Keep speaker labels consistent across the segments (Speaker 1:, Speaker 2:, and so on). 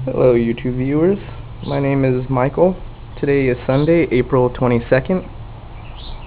Speaker 1: Hello YouTube viewers, my name is Michael. Today is Sunday, April 22nd,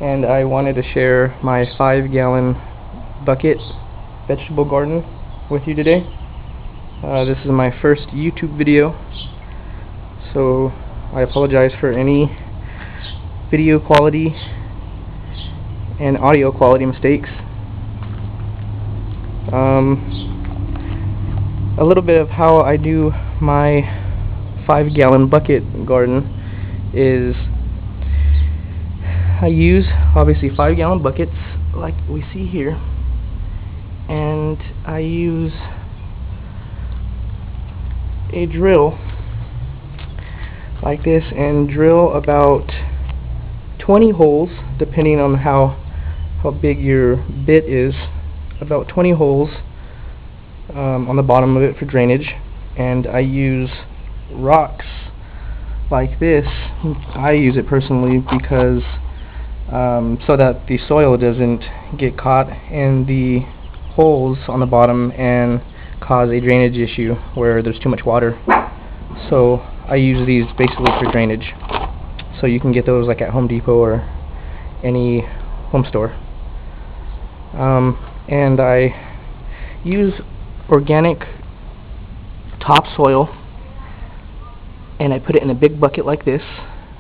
Speaker 1: and I wanted to share my 5-gallon bucket vegetable garden with you today. This is my first YouTube video, so I apologize for any video quality and audio quality mistakes. A little bit of how I do my 5-gallon bucket garden is I use obviously 5-gallon buckets like we see here, and I use a drill like this and drill about 20 holes, depending on how big your bit is, about 20 holes on the bottom of it for drainage. And I use rocks like this. I use it personally because so that the soil doesn't get caught in the holes on the bottom and cause a drainage issue where there's too much water. So I use these basically for drainage. So you can get those like at Home Depot or any home store. And I use organic topsoil, and I put it in a big bucket like this.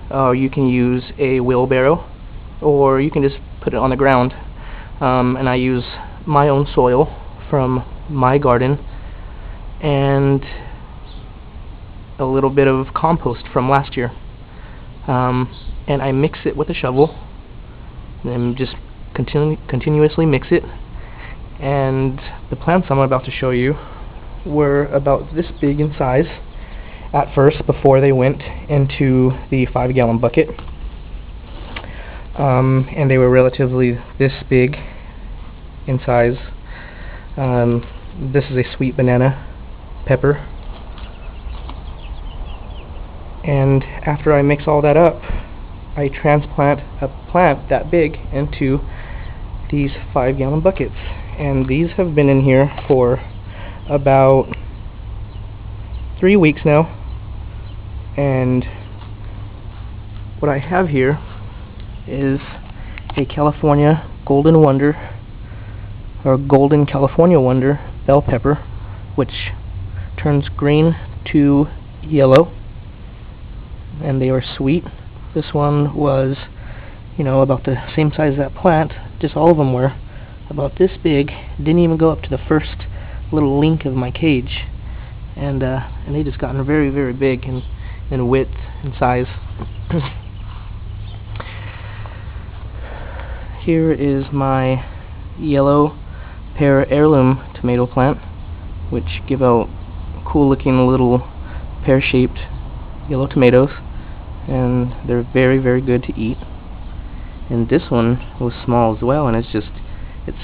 Speaker 1: You can use a wheelbarrow, or you can just put it on the ground. And I use my own soil from my garden and a little bit of compost from last year, and I mix it with a shovel and just continuously mix it. And the plants I'm about to show you were about this big in size at first before they went into the 5-gallon bucket, and they were relatively this big in size. This is a sweet banana pepper, and after I mix all that up, I transplant a plant that big into these 5-gallon buckets. And these have been in here for about 3 weeks now. And what I have here is a California Golden Wonder, or Golden California Wonder bell pepper, which turns green to yellow, and they are sweet. This one was, about the same size as that plant. Just all of them were about this big. Didn't even go up to the first little link of my cage, and they just gotten very, very big in width and size. Here is my yellow Pear Heirloom Tomato plant, which give out cool looking little pear-shaped yellow tomatoes, and they're very, very good to eat. And this one was small as well, and it's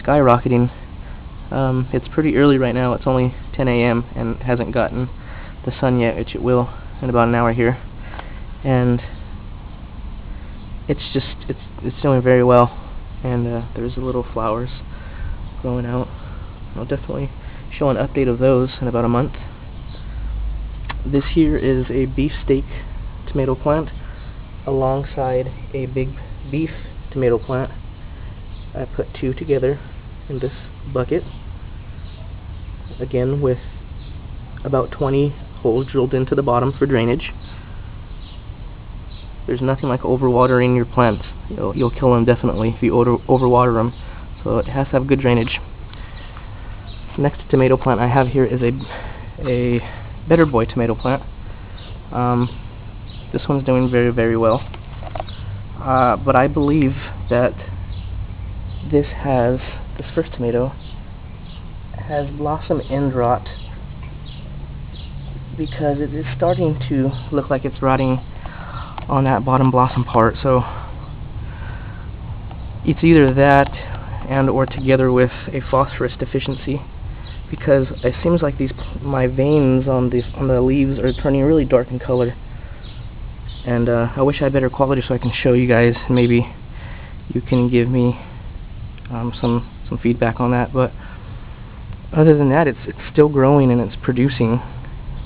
Speaker 1: skyrocketing. It's pretty early right now. It's only 10 a.m. and it hasn't gotten the sun yet, which it will in about an hour here. And it's doing very well. And there's the little flowers growing out. I'll definitely show an update of those in about a month. This here is a beefsteak tomato plant alongside a big beef tomato plant. I put two together in this bucket, again with about 20 holes drilled into the bottom for drainage. There's nothing like overwatering your plants. You'll kill them definitely if you overwater them, so it has to have good drainage. Next tomato plant I have here is a Better Boy tomato plant. This one's doing very, very well, but I believe that this first tomato has blossom end rot, because it is starting to look like it's rotting on that bottom blossom part. So it's either that and or together with a phosphorus deficiency, because it seems like my veins on the leaves are turning really dark in color. And I wish I had better quality so I can show you guys. Maybe you can give me some feedback on that. But other than that, it's still growing and it's producing.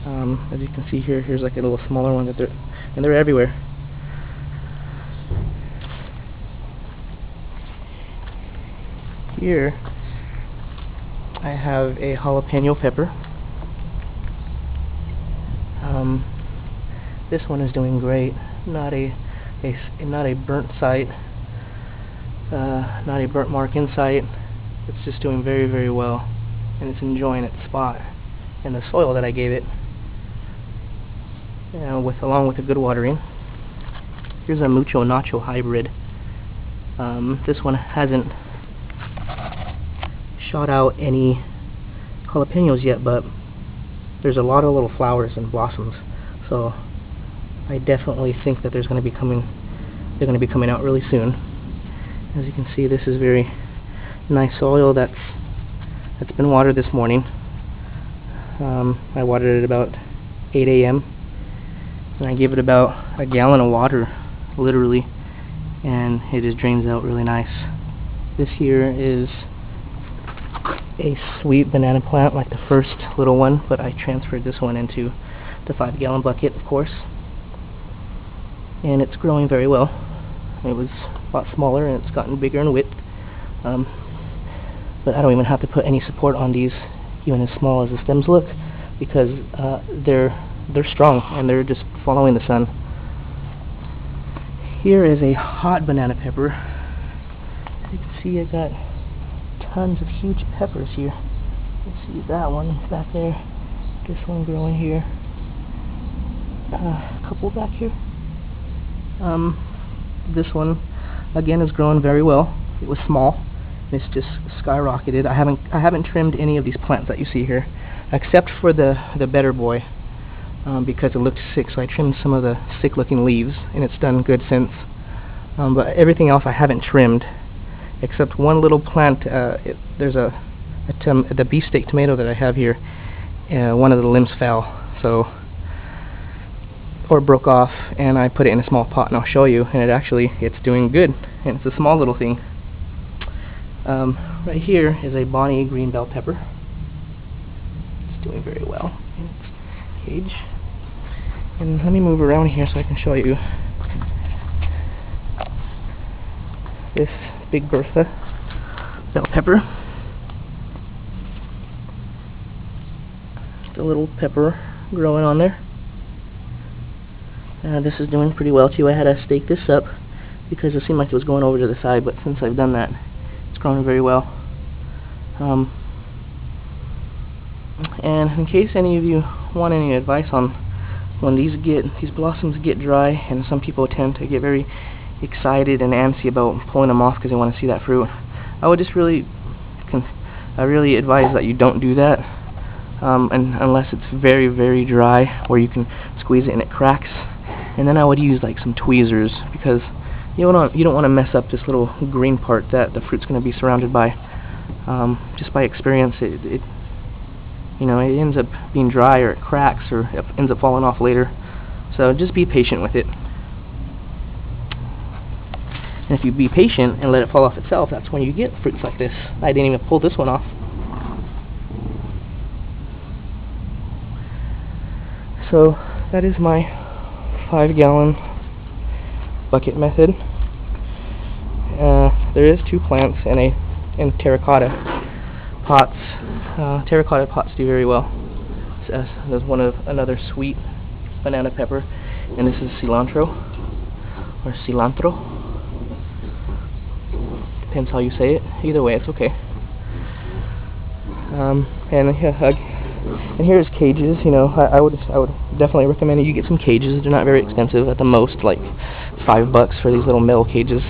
Speaker 1: As you can see here, here's like a little smaller one and they're everywhere. Here I have a jalapeno pepper. This one is doing great. Not a burnt site, not a burnt mark in sight. It's just doing very, very well, and it's enjoying its spot and the soil that I gave it, along with a good watering. Here's a Mucho Nacho Hybrid. This one hasn't shot out any jalapenos yet, but there's a lot of little flowers and blossoms, so I definitely think that they're going to be coming out really soon. As you can see, this is very nice soil that's been watered this morning. I watered it about 8 a.m. and I gave it about a gallon of water, literally, and it just drains out really nice. This here is a sweet banana plant, like the first little one, but I transferred this one into the 5-gallon bucket, of course, and it's growing very well. It was a lot smaller and it's gotten bigger in width, but I don't even have to put any support on these, even as small as the stems look, because they're strong and they're just following the sun. Here is a hot banana pepper. As you can see, I got tons of huge peppers here. You can see that one back there, this one growing here, a couple back here. This one again is growing very well. It was small, it's just skyrocketed. I haven't trimmed any of these plants that you see here, except for the better boy, because it looked sick, so I trimmed some of the sick looking leaves, and it's done good since. But everything else I haven't trimmed, except one little plant. There's the Beefsteak Tomato that I have here. One of the limbs fell, or broke off, and I put it in a small pot, and I'll show you. And it's doing good, and it's a small little thing. Right here is a Bonnie green bell pepper. It's doing very well in its cage. And let me move around here so I can show you this big Bertha Bell Pepper. The little pepper growing on there. This is doing pretty well too. I had to stake this up because it seemed like it was going over to the side, but since I've done that, it's growing very well. And in case any of you want any advice on when these blossoms get dry, and some people tend to get very excited and antsy about pulling them off because they want to see that fruit, I would just really advise that you don't do that, unless it's very, very dry where you can squeeze it and it cracks. And then I would use like some tweezers, because you don't want to mess up this little green part that the fruit's going to be surrounded by. Just by experience, it ends up being dry, or it cracks, or it ends up falling off later. So just be patient with it. And if you be patient and let it fall off itself, that's when you get fruits like this. I didn't even pull this one off. So that is my 5-gallon bucket method. There is 2 plants in terracotta pots. Terracotta pots do very well. There's another sweet banana pepper, and this is cilantro, or cilantro. Depends how you say it. Either way, it's okay. And here's cages. I would definitely recommend that you get some cages. They're not very expensive, at the most like $5 for these little metal cages.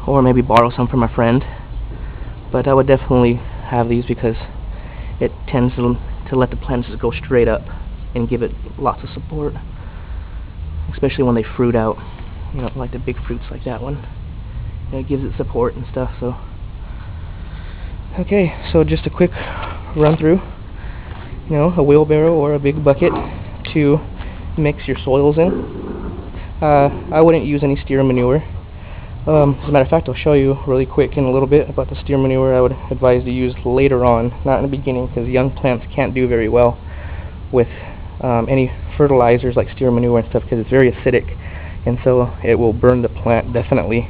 Speaker 1: Or maybe borrow some from a friend. But I would definitely have these because it tends to let the plants just go straight up and give it lots of support, especially when they fruit out. Like the big fruits like that one. It gives it support and stuff. So. Okay, so just a quick run through. A wheelbarrow or a big bucket to mix your soils in. I wouldn't use any steer manure. As a matter of fact, I'll show you really quick in a little bit about the steer manure I would advise to use later on, not in the beginning, because young plants can't do very well with any fertilizers like steer manure and stuff, because it's very acidic, and so it will burn the plant definitely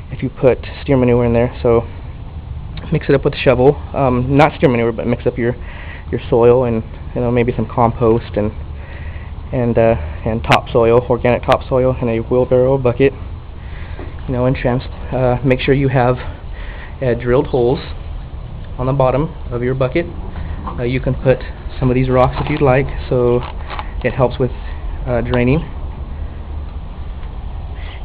Speaker 1: if you put steer manure in there. So mix it up with a shovel, not steer manure, but mix up your soil and maybe some compost and topsoil, organic topsoil, in a wheelbarrow bucket. And make sure you have drilled holes on the bottom of your bucket. You can put some of these rocks if you'd like, so it helps with draining.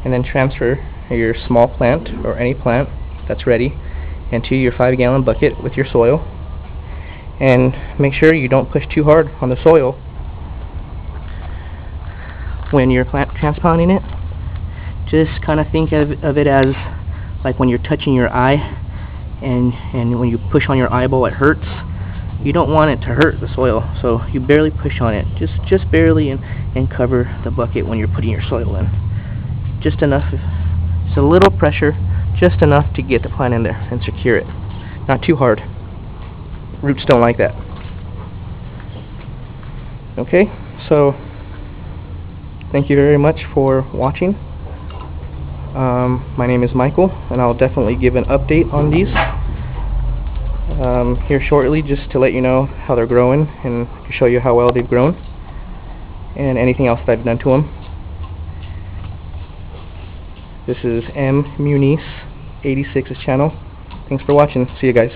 Speaker 1: And then transfer your small plant, or any plant that's ready, into your 5-gallon bucket with your soil. And make sure you don't push too hard on the soil when you're transplanting it. Just kind of think of it as like when you're touching your eye, and when you push on your eyeball it hurts. You don't want it to hurt the soil, so you barely push on it, just barely, and cover the bucket when you're putting your soil in. Just enough, it's a little pressure, just enough to get the plant in there and secure it. Not too hard. Roots don't like that. Okay, so thank you very much for watching. My name is Michael, and I'll definitely give an update on these here shortly, just to let you know how they're growing and to show you how well they've grown, and anything else that I've done to them. This is M. Muniz 86's channel. Thanks for watching. See you guys.